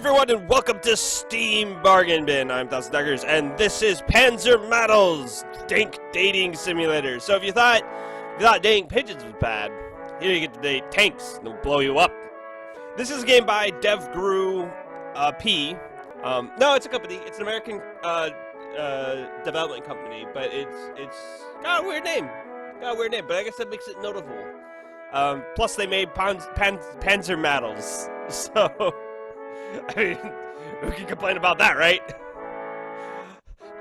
everyone, and welcome to Steam Bargain Bin. I'm Daggers, and this is Panzer Madels, dank dating simulator. So if you thought dating pigeons was bad, here you get to date tanks, and they'll blow you up. This is a game by Devgru-P. No, it's a company. It's an American development company, but it's got a weird name. But I guess that makes it notable. Plus, they made Panzer Madels, so. I mean, who can complain about that, right?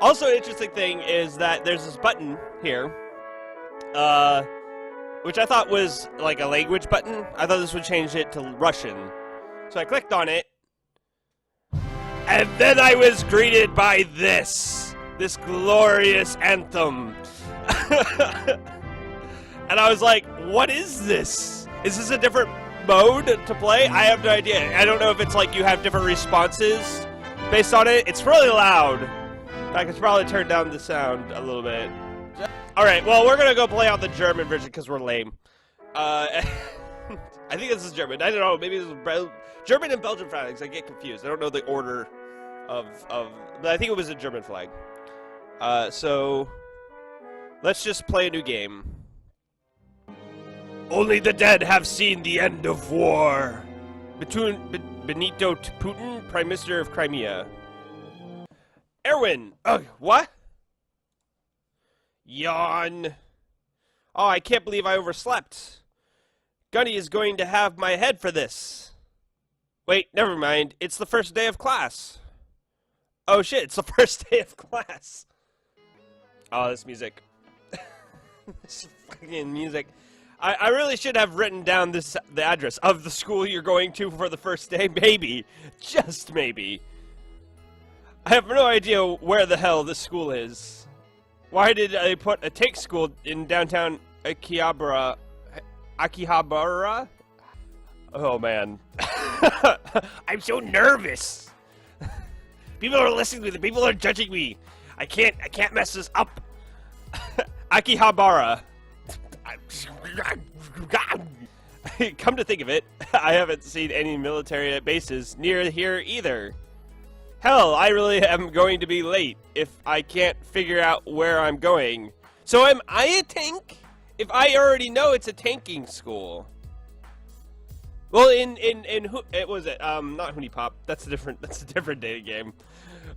Also, an interesting thing is that there's this button here, which I thought was like a language button. I thought this would change it to Russian. So I clicked on it, and then I was greeted by this glorious anthem. And I was like, what is this? Is this a different mode to play? I have no idea. I don't know if it's like you have different responses based on it. It's really loud. I could probably turn down the sound a little bit. Alright, well, we're gonna go play out the German version because we're lame. I think this is German. I don't know. Maybe this is German and Belgian flags. I get confused. I don't know the order of but I think it was a German flag. So let's just play a new game. Only the dead have seen the end of war. Between Benito Putin, Prime Minister of Crimea. Erwin! What? Yawn. Oh, I can't believe I overslept. Gunny is going to have my head for this. Wait, never mind. It's the first day of class. Oh shit, it's the first day of class. Oh, this music. This fucking music. I really should have written down the address of the school you're going to for the first day. Maybe. Just maybe. I have no idea where the hell this school is. Why did they put a tank school in downtown Akihabara? Oh, man. I'm so nervous. People are listening to me. People are judging me. I can't mess this up. Akihabara. Come to think of it, I haven't seen any military bases near here either. Hell, I really am going to be late if I can't figure out where I'm going. So am I a tank? If I already know it's a tanking school. Well, it was it not Hoonie Pop. That's a different dating game.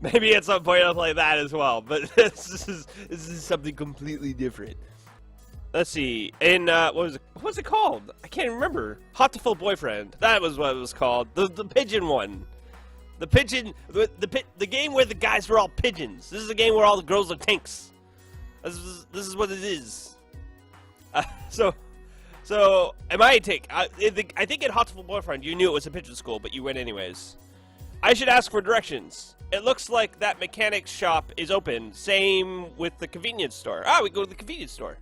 Maybe at some point I'll play that as well. But this is something completely different. Let's see. In what was it called? I can't remember. Hot to Full Boyfriend. That was what it was called. The pigeon one. The pigeon. The game where the guys were all pigeons. This is a game where all the girls are tanks. This is what it is. So am I a tank? I think in Hot to Full Boyfriend you knew it was a pigeon school, but you went anyways. I should ask for directions. It looks like that mechanic's shop is open. Same with the convenience store. Ah, we go to the convenience store.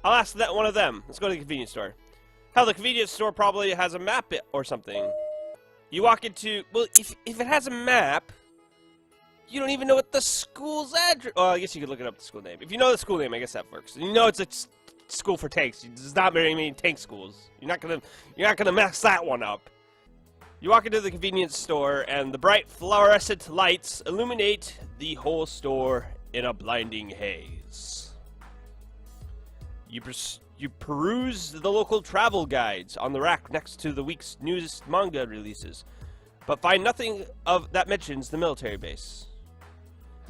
I'll ask that one of them. Let's go to the convenience store. Hell, the convenience store probably has a map or something. You walk into... Well, if it has a map, you don't even know what the school's address... Oh, I guess you could look it up the school name. If you know the school name, I guess that works. You know it's a school for tanks. There's not very many tank schools. You're not gonna mess that one up. You walk into the convenience store, and the bright fluorescent lights illuminate the whole store in a blinding haze. You peruse the local travel guides on the rack next to the week's newest manga releases, but find nothing of that mentions the military base.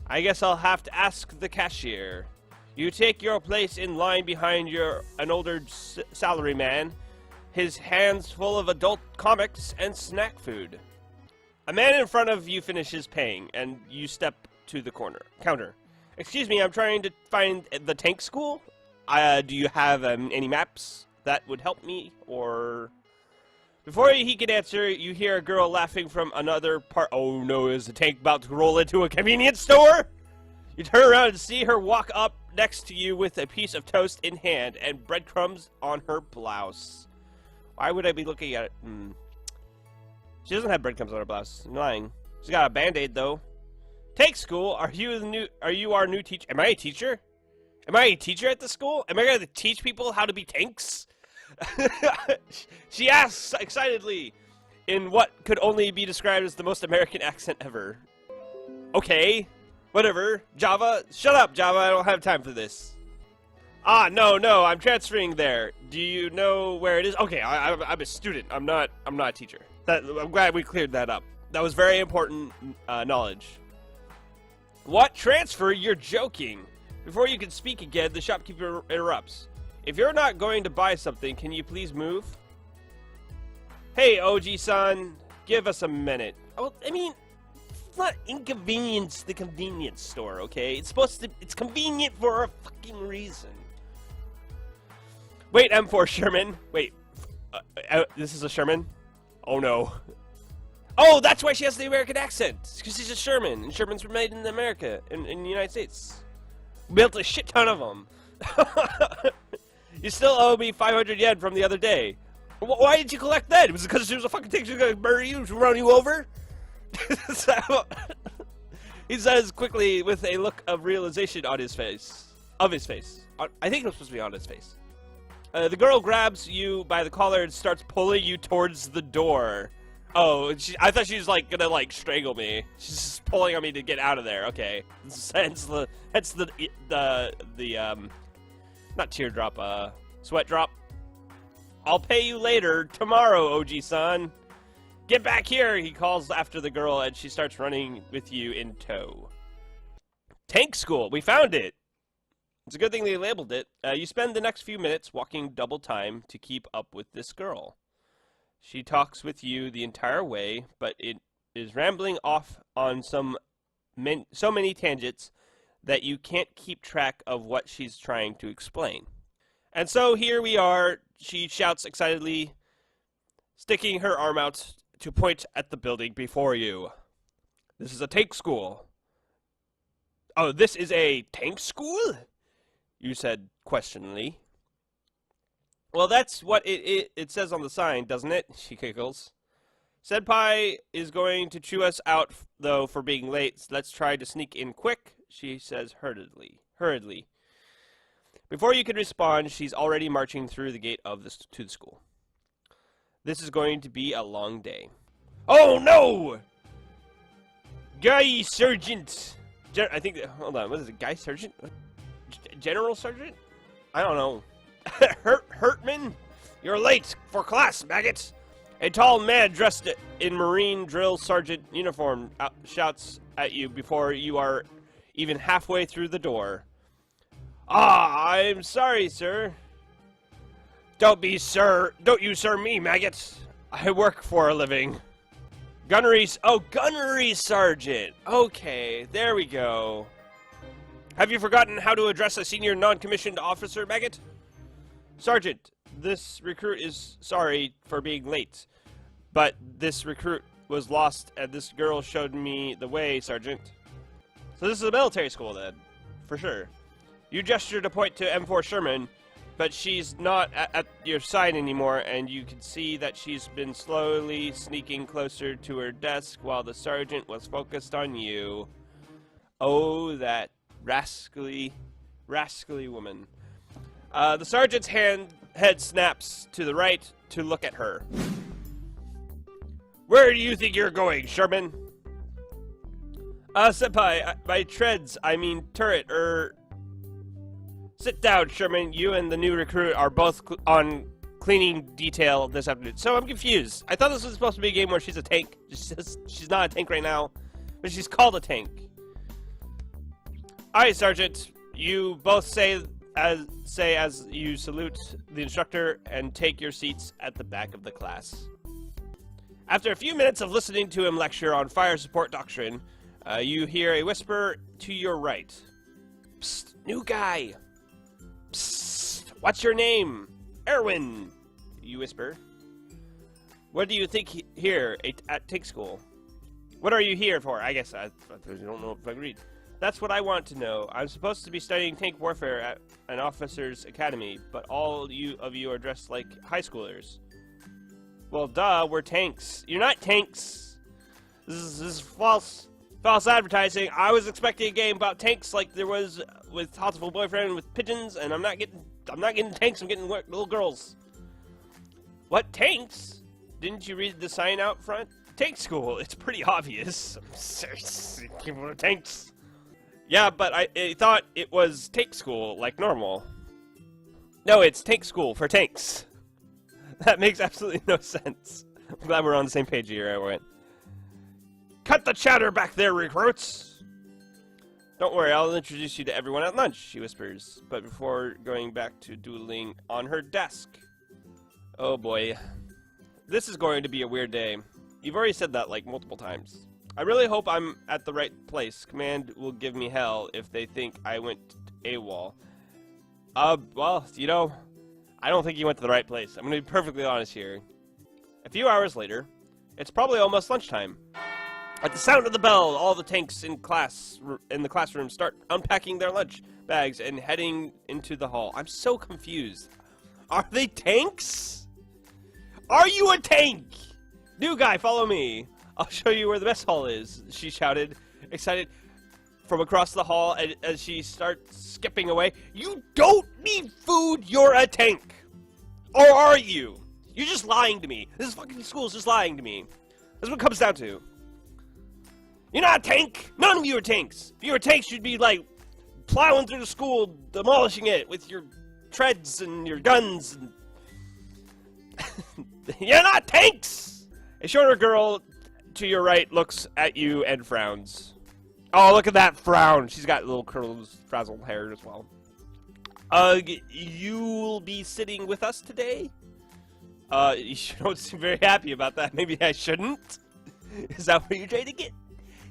I guess I'll have to ask the cashier. You take your place in line behind an older salaryman, his hands full of adult comics and snack food. A man in front of you finishes paying, and you step to the counter. Excuse me, I'm trying to find the tank school. Do you have any maps that would help me, or... Before he can answer, you hear a girl laughing from another part. Oh no, is the tank about to roll into a convenience store? You turn around and see her walk up next to you with a piece of toast in hand and breadcrumbs on her blouse. Why would I be looking at it? She doesn't have breadcrumbs on her blouse. I'm lying. She's got a band-aid though. Tank school, are you our new teacher? Am I a teacher? Am I a teacher at the school? Am I going to teach people how to be tanks? She asks excitedly. in what could only be described as the most American accent ever. Okay, whatever. Java, shut up, Java. I don't have time for this. Ah, no, I'm transferring there. Do you know where it is? Okay, I'm a student. I'm not a teacher. I'm glad we cleared that up. That was very important knowledge. What transfer? You're joking. Before you can speak again, the shopkeeper interrupts. If you're not going to buy something, can you please move? Hey, OG-san, give us a minute. Oh, I mean, it's not inconvenience the convenience store, okay? It's convenient for a fucking reason. Wait, M4 Sherman. Wait, this is a Sherman? Oh no. Oh, that's why she has the American accent. Because she's a Sherman, and Shermans were made in America, in the United States. Built a shit ton of them. You still owe me 500 yen from the other day. Why did you collect that? Was it because she was a fucking thing? She was gonna murder you, run you over? He says quickly with a look of realization on his face. I think it was supposed to be on his face. The girl grabs you by the collar and starts pulling you towards the door. Oh, I thought she was like gonna like strangle me. She's just pulling on me to get out of there. Okay, hence the not teardrop, sweat drop. I'll pay you later tomorrow, OG-san. Get back here, he calls after the girl, and she starts running with you in tow. Tank school, we found it. It's a good thing they labeled it. You spend the next few minutes walking double time to keep up with this girl. She talks with you the entire way, but it is rambling off on so many tangents that you can't keep track of what she's trying to explain. And so here we are, she shouts excitedly, sticking her arm out to point at the building before you. This is a tank school. Oh, this is a tank school? You said questioningly. Well, that's what it says on the sign, doesn't it? She giggles. Senpai is going to chew us out, though, for being late. So let's try to sneak in quick, she says hurriedly. Before you can respond, she's already marching through the gate to the school. This is going to be a long day. Oh, no! Guy Sergeant! Hold on, what is it? Guy Sergeant? General Sergeant? I don't know. Hurtman? You're late for class, maggot! A tall man dressed in Marine drill sergeant uniform shouts at you before you are even halfway through the door. Ah, I'm sorry, sir. Don't you sir me, maggot. I work for a living. Gunnery sergeant. Okay, there we go. Have you forgotten how to address a senior non-commissioned officer, maggot? Sergeant, this recruit is sorry for being late, but this recruit was lost and this girl showed me the way, Sergeant. So this is a military school then, for sure. You gesture to point to M4 Sherman, but she's not at your side anymore, and you can see that she's been slowly sneaking closer to her desk while the sergeant was focused on you. Oh, that rascally woman. The sergeant's head snaps to the right to look at her. Where do you think you're going, Sherman? Senpai, by treads, I mean turret, Sit down, Sherman. You and the new recruit are both on cleaning detail this afternoon. So I'm confused. I thought this was supposed to be a game where she's a tank. She's not a tank right now, but she's called a tank. Alright, Sergeant. You both say as you salute the instructor and take your seats at the back of the class. After a few minutes of listening to him lecture on fire support doctrine, you hear a whisper to your right. Psst, new guy. Psst, what's your name? Erwin, you whisper. What do you think here at tank school? What are you here for? I guess I don't know if I can read. That's what I want to know. I'm supposed to be studying tank warfare at an officer's academy, but all of you are dressed like high schoolers. Well, duh, we're tanks. You're not tanks. This is false advertising. I was expecting a game about tanks like there was with Hotsful Boyfriend with pigeons, and I'm not getting tanks. I'm getting little girls. What, tanks? didn't you read the sign out front? Tank school. It's pretty obvious. People are tanks. Yeah, but I thought it was tank school, like normal. No, it's tank school for tanks. That makes absolutely no sense. I'm glad we're on the same page here, everyone. Cut the chatter back there, recruits! Don't worry, I'll introduce you to everyone at lunch, she whispers, but before going back to doodling on her desk. Oh boy. This is going to be a weird day. You've already said that, like, multiple times. I really hope I'm at the right place. Command will give me hell if they think I went AWOL. Well, you know, I don't think you went to the right place. I'm going to be perfectly honest here. A few hours later, it's probably almost lunchtime. At the sound of the bell, all the tanks in the classroom start unpacking their lunch bags and heading into the hall. I'm so confused. Are they tanks? Are you a tank? New guy, follow me. I'll show you where the mess hall is, she shouted, excited from across the hall as she starts skipping away. You don't need food, you're a tank. Or are you? You're just lying to me. This fucking school's just lying to me. That's what it comes down to. You're not a tank. None of you are tanks. If you were tanks, you'd be, like, plowing through the school, demolishing it with your treads and your guns. And you're not tanks! A shorter girl to your right looks at you and frowns. Oh, look at that frown. She's got little curls, frazzled hair as well. You'll be sitting with us today? You don't seem very happy about that. Maybe I shouldn't? Is that what you're trying to get?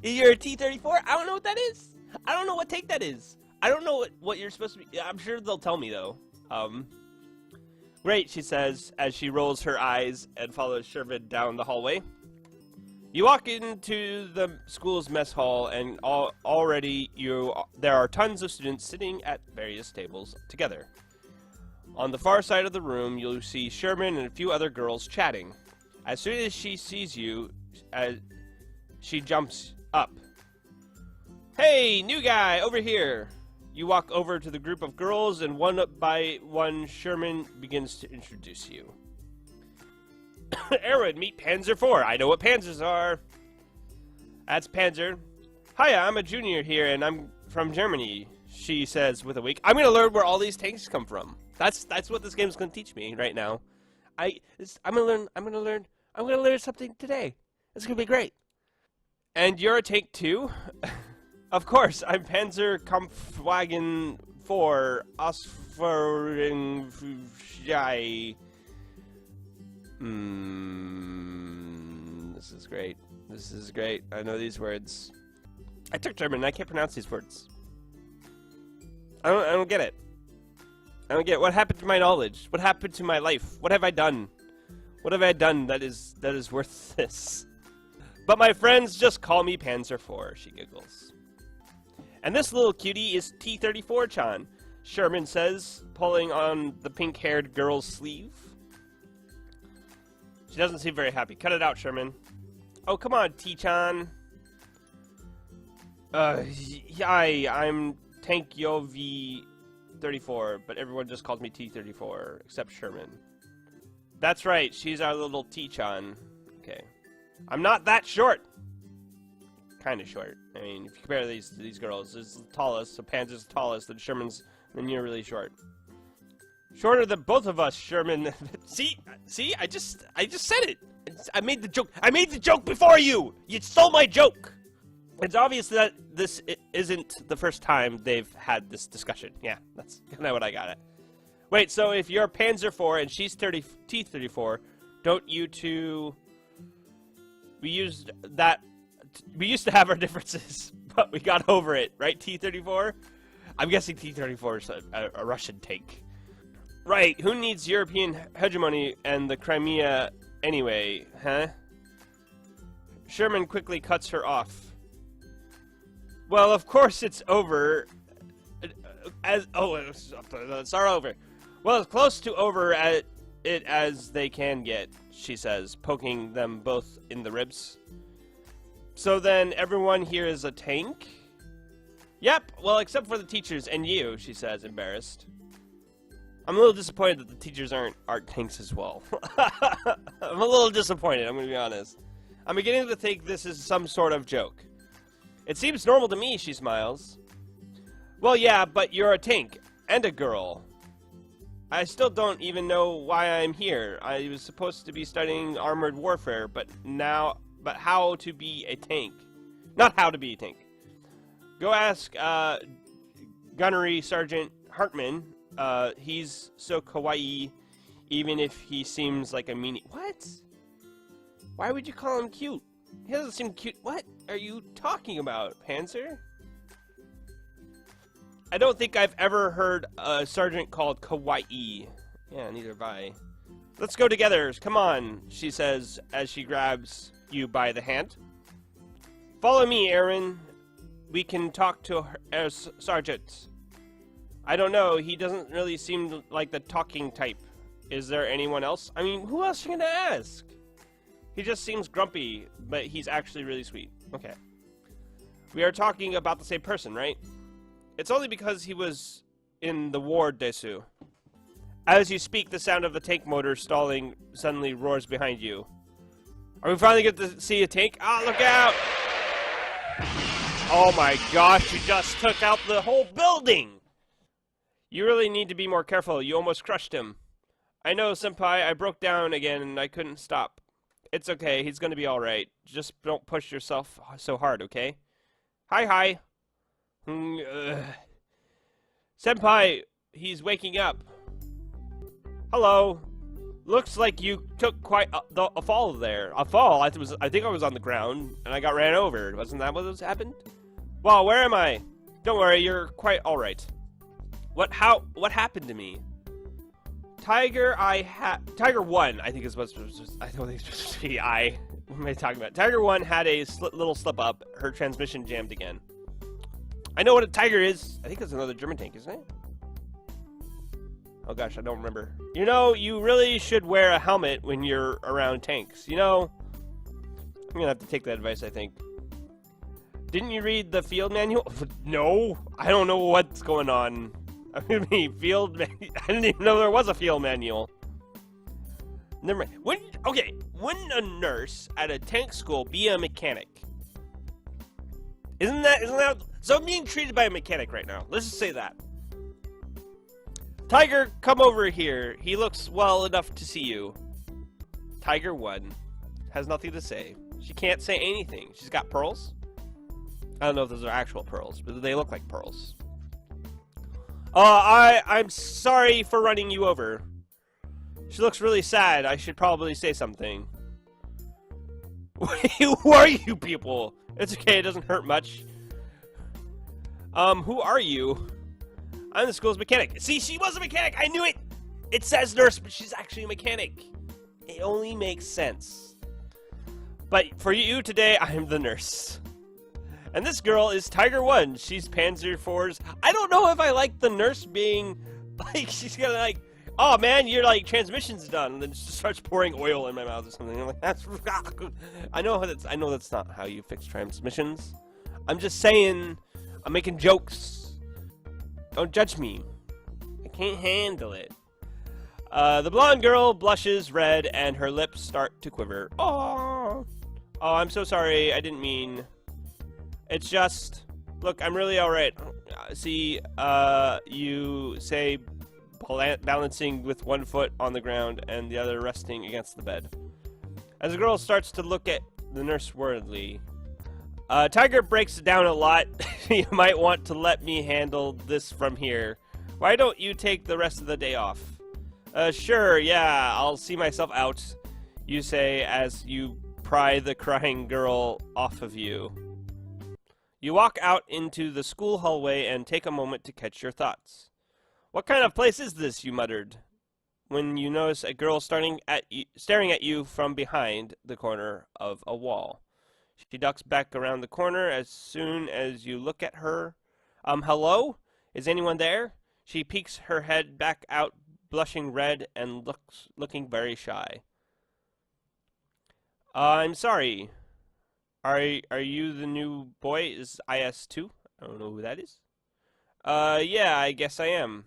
You're a T-34? I don't know what that is. I don't know what tank that is. I don't know what you're supposed to be. I'm sure they'll tell me, though. Great, she says, as she rolls her eyes and follows Sherman down the hallway. You walk into the school's mess hall, and already there are tons of students sitting at various tables together. On the far side of the room, you'll see Sherman and a few other girls chatting. As soon as she sees you, she jumps up. Hey, new guy, over here! You walk over to the group of girls, and one by one, Sherman begins to introduce you. Aaron, meet Panzer IV. I know what Panzers are. That's Panzer. Hiya, I'm a junior here, and I'm from Germany, she says with a wink. I'm going to learn where all these tanks come from. That's what this game's going to teach me right now. I'm going to learn something today. It's going to be great. And you're a tank too? Of course, I'm Panzer Kampfwagen 4 Ausführungsjai. This is great. This is great. I know these words. I took German and I can't pronounce these words. I don't get it. I don't get it. What happened to my knowledge? What happened to my life? What have I done? What have I done that is worth this? But my friends just call me Panzer IV, she giggles. And this little cutie is T-34-chan, Sherman says, pulling on the pink-haired girl's sleeve. She doesn't seem very happy. Cut it out, Sherman. Oh, come on, T-chan. I'm Tank Yovi 34, but everyone just calls me T-34, except Sherman. That's right, she's our little T-chan. Okay. I'm not that short! Kind of short. I mean, if you compare these girls, this is the tallest, so Panzer's the tallest, and Sherman's, then you're really short. Shorter than both of us, Sherman. See, I just said it. I made the joke. I made the joke before you. You stole my joke. It's obvious that this isn't the first time they've had this discussion. Yeah, that's kind of what I got at. Wait, so if you're Panzer IV and she's T-34, don't you two? We used to have our differences, but we got over it, right? T-34. I'm guessing T-34 is a Russian tank. Right, who needs European hegemony and the Crimea anyway, huh? Sherman quickly cuts her off. Well, of course it's over. It's all over. Well, as close to over at it as they can get, she says, poking them both in the ribs. So then everyone here is a tank? Yep, well, except for the teachers and you, she says, embarrassed. I'm a little disappointed that the teachers aren't tanks as well. I'm a little disappointed, I'm gonna be honest. I'm beginning to think this is some sort of joke. It seems normal to me, she smiles. Well, yeah, but you're a tank, and a girl. I still don't even know why I'm here. I was supposed to be studying armored warfare, but how to be a tank. Not how to be a tank. Go ask, Gunnery Sergeant Hartman. He's so kawaii, even if he seems like a meanie. What? Why would you call him cute? He doesn't seem cute. What are you talking about, Panzer? I don't think I've ever heard a sergeant called kawaii. Yeah, neither have I. Let's go together. Come on, she says as she grabs you by the hand. Follow me, Aaron. We can talk to her as sergeant. I don't know. He doesn't really seem like the talking type. Is there anyone else? I mean, who else are you gonna ask? He just seems grumpy, but he's actually really sweet. Okay. We are talking about the same person, right? It's only because he was in the war, Desu. As you speak, the sound of the tank motor stalling suddenly roars behind you. Are we finally going to see a tank? Ah, look out! Oh my gosh, you just took out the whole building! You really need to be more careful. You almost crushed him. I know, Senpai. I broke down again and I couldn't stop. It's okay. He's going to be alright. Just don't push yourself so hard, okay? Hi. Senpai, he's waking up. Hello. Looks like you took quite a fall there. A fall? I think I was on the ground and I got ran over. Wasn't that what happened? Well, where am I? Don't worry, you're quite alright. What happened to me? Tiger 1, I think is what's I don't think it's supposed to be I. What am I talking about? Tiger 1 had a little slip up. Her transmission jammed again. I know what a Tiger is. I think it's another German tank, isn't it? Oh gosh, I don't remember. You know, you really should wear a helmet when you're around tanks. You know, I'm gonna have to take that advice, I think. Didn't you read the field manual? No, I don't know what's going on. I mean, I didn't even know there was a field manual. Never mind. Wouldn't a nurse at a tank school be a mechanic? Isn't that? So I'm being treated by a mechanic right now. Let's just say that. Tiger, come over here. He looks well enough to see you. Tiger 1 has nothing to say. She can't say anything. She's got pearls. I don't know if those are actual pearls, but they look like pearls. I'm sorry for running you over. She looks really sad. I should probably say something. Who are you people? It's okay, it doesn't hurt much. Who are you? I'm the school's mechanic. See, she was a mechanic! I knew it! It says nurse, but she's actually a mechanic. It only makes sense. But for you today, I'm the nurse. And this girl is Tiger 1. She's Panzer 4's. I don't know if I like the nurse being, like, she's gonna, like, oh man, your, like, transmission's done. And then she starts pouring oil in my mouth or something. I'm like, that's, I know that's not how you fix transmissions. I'm just saying, I'm making jokes. Don't judge me. I can't handle it. The blonde girl blushes red and her lips start to quiver. Oh, I'm so sorry. I didn't mean. It's just, look, I'm really alright. See, you say balancing with one foot on the ground and the other resting against the bed. As the girl starts to look at the nurse worriedly, Tiger breaks down a lot. You might want to let me handle this from here. Why don't you take the rest of the day off? Sure, yeah, I'll see myself out, you say as you pry the crying girl off of you. You walk out into the school hallway and take a moment to catch your thoughts. What kind of place is this, you muttered, when you notice a girl staring at you from behind the corner of a wall. She ducks back around the corner as soon as you look at her. Hello? Is anyone there? She peeks her head back out, blushing red and looking very shy. I'm sorry. Are you the new boy? Is IS2? I don't know who that is. Yeah, I guess I am.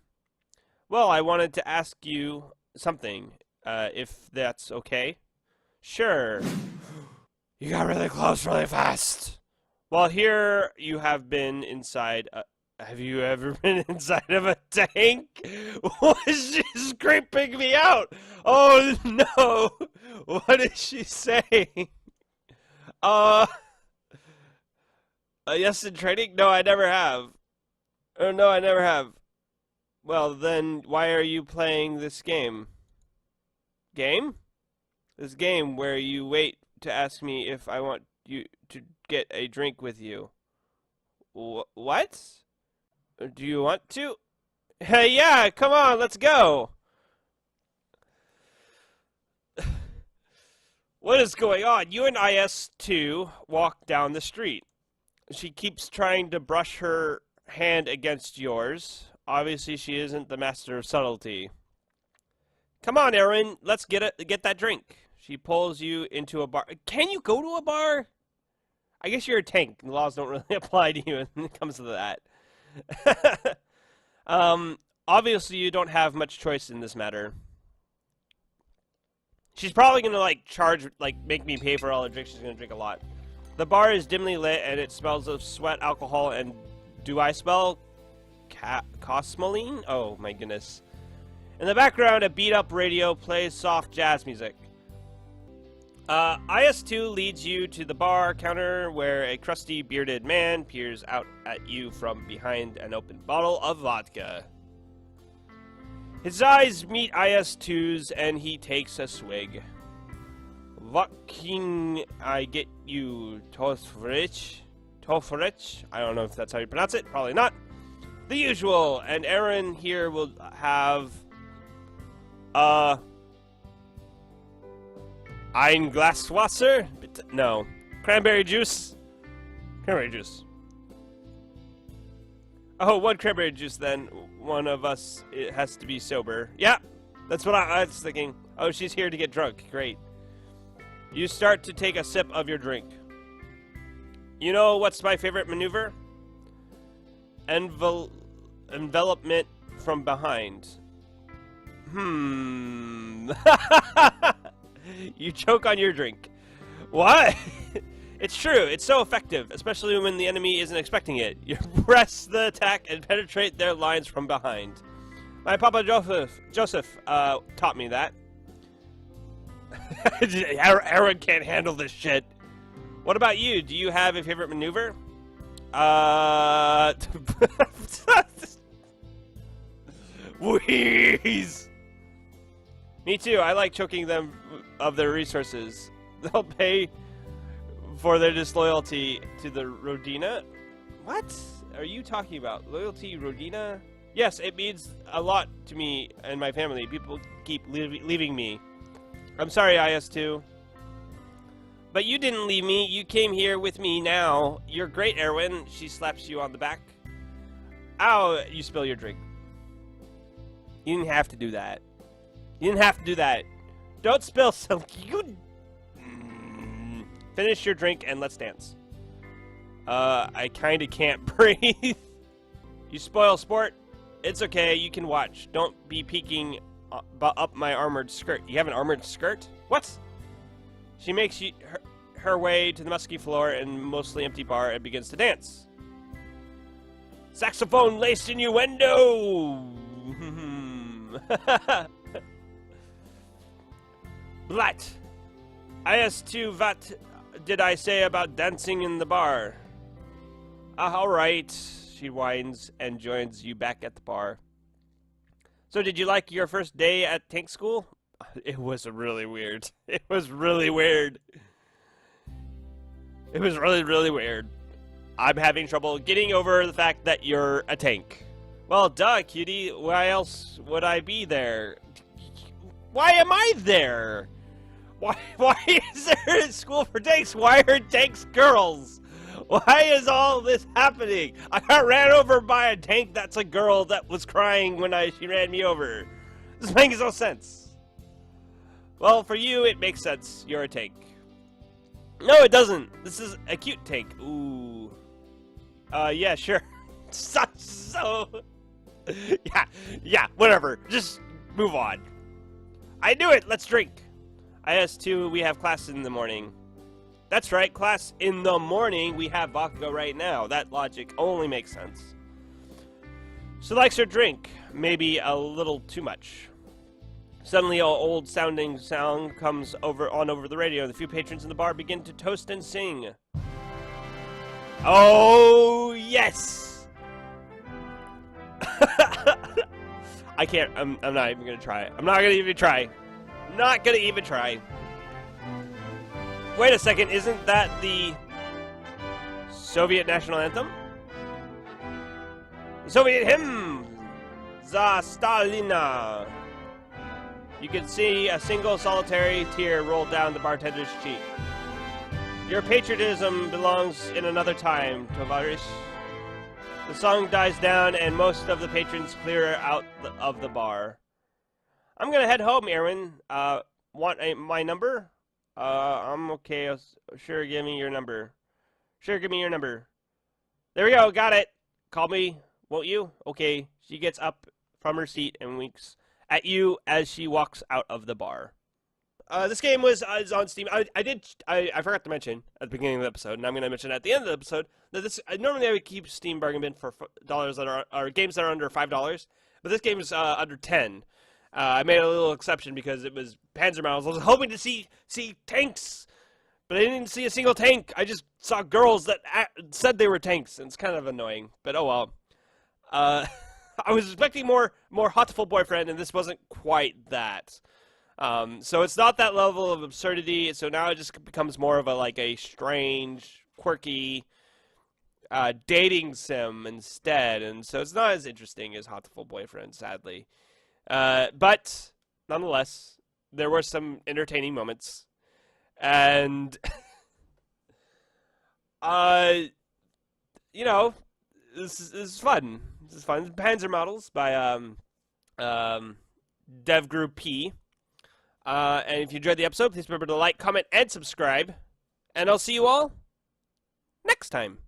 Well, I wanted to ask you something, if that's okay. Sure. You got really close really fast. Well, here you have been inside. Have you ever been inside of a tank? She's scraping me out. Oh no! What is she saying? Uh, yes, in training? No, I never have. Oh no, I never have. Well, then why are you playing this game? Game? This game where you wait to ask me if I want you to get a drink with you. What? Do you want to? Hey, yeah, come on, let's go. What is going on? You and IS-2 walk down the street. She keeps trying to brush her hand against yours. Obviously, she isn't the master of subtlety. Come on, Aaron, let's get that drink. She pulls you into a bar. Can you go to a bar? I guess you're a tank. The laws don't really apply to you when it comes to that. Obviously, you don't have much choice in this matter. She's probably gonna make me pay for all the drinks. She's gonna drink a lot. The bar is dimly lit, and it smells of sweat, alcohol, and do I smell cosmoline? Oh my goodness. In the background, a beat-up radio plays soft jazz music. IS-2 leads you to the bar counter where a crusty, bearded man peers out at you from behind an open bottle of vodka. His eyes meet IS-2's and he takes a swig. What can I get you, Tofrich? Tofrich? I don't know if that's how you pronounce it. Probably not. The usual. And Aaron here will have... Ein Glas Wasser? No. Cranberry juice? Cranberry juice. Oh, one cranberry juice then. One of us it has to be sober. Yeah, that's what I was thinking. Oh, she's here to get drunk. Great. You start to take a sip of your drink. You know what's my favorite maneuver? Envelopment from behind. You choke on your drink. What? It's true. It's so effective, especially when the enemy isn't expecting it. You press the attack and penetrate their lines from behind. My Papa Joseph taught me that. Aaron can't handle this shit. What about you? Do you have a favorite maneuver? Wheeze. Me too. I like choking them of their resources. They'll pay for their disloyalty to the Rodina. What are you talking about? Loyalty, Rodina? Yes, it means a lot to me and my family. People keep leaving me. I'm sorry, IS-2. But you didn't leave me. You came here with me now. You're great, Erwin. She slaps you on the back. Ow, you spill your drink. You didn't have to do that. You didn't have to do that. Don't spill some. Finish your drink and let's dance. I kinda can't breathe. You spoil sport. It's okay, you can watch. Don't be peeking up my armored skirt. You have an armored skirt? What? She makes her way to the musky floor and mostly empty bar and begins to dance. Saxophone laced innuendo! Blat! IS-2 what did I say about dancing in the bar? Alright, she whines and joins you back at the bar. So did you like your first day at tank school? It was really weird. It was really weird. It was really, really weird. I'm having trouble getting over the fact that you're a tank. Well, duh, cutie. Why else would I be there? Why am I there? Why is there a school for tanks? Why are tanks girls? Why is all this happening? I got ran over by a tank that's a girl that was crying when she ran me over. This makes no sense. Well, for you, it makes sense. You're a tank. No, it doesn't. This is a cute tank. Ooh. Yeah, sure. So... yeah, whatever. Just move on. I knew it. Let's drink. IS2, we have class in the morning. That's right, class in the morning. We have vodka right now. That logic only makes sense. She likes her drink, maybe a little too much. Suddenly, an old-sounding sound comes over the radio, and the few patrons in the bar begin to toast and sing. Oh, yes! I can't. I'm not even gonna try. I'm not gonna even try. Not gonna even try. Wait a second, isn't that the Soviet national anthem? The Soviet hymn! Za Stalina! You can see a single solitary tear roll down the bartender's cheek. Your patriotism belongs in another time, Tovarish. The song dies down and most of the patrons clear out of the bar. I'm gonna head home, Erwin. Want my number? I'm okay. Sure, give me your number. Sure, give me your number. There we go, got it. Call me, won't you? Okay. She gets up from her seat and winks at you as she walks out of the bar. This game is on Steam. I forgot to mention at the beginning of the episode, and I'm going to mention at the end of the episode that this. Normally I would keep Steam bargain bin for dollars that are games that are under $5, but this game is under 10. I made a little exception because it was Panzer Madels. I was hoping to see tanks, but I didn't see a single tank. I just saw girls that said they were tanks, and it's kind of annoying. But oh well. I was expecting more Hotful Boyfriend, and this wasn't quite that. So it's not that level of absurdity. So now it just becomes more of a strange, quirky dating sim instead, and so it's not as interesting as Hotful Boyfriend, sadly. But nonetheless, there were some entertaining moments, and this is fun. This is fun. Panzer Madels by Devgru-P. And if you enjoyed the episode, please remember to like, comment, and subscribe. And I'll see you all next time.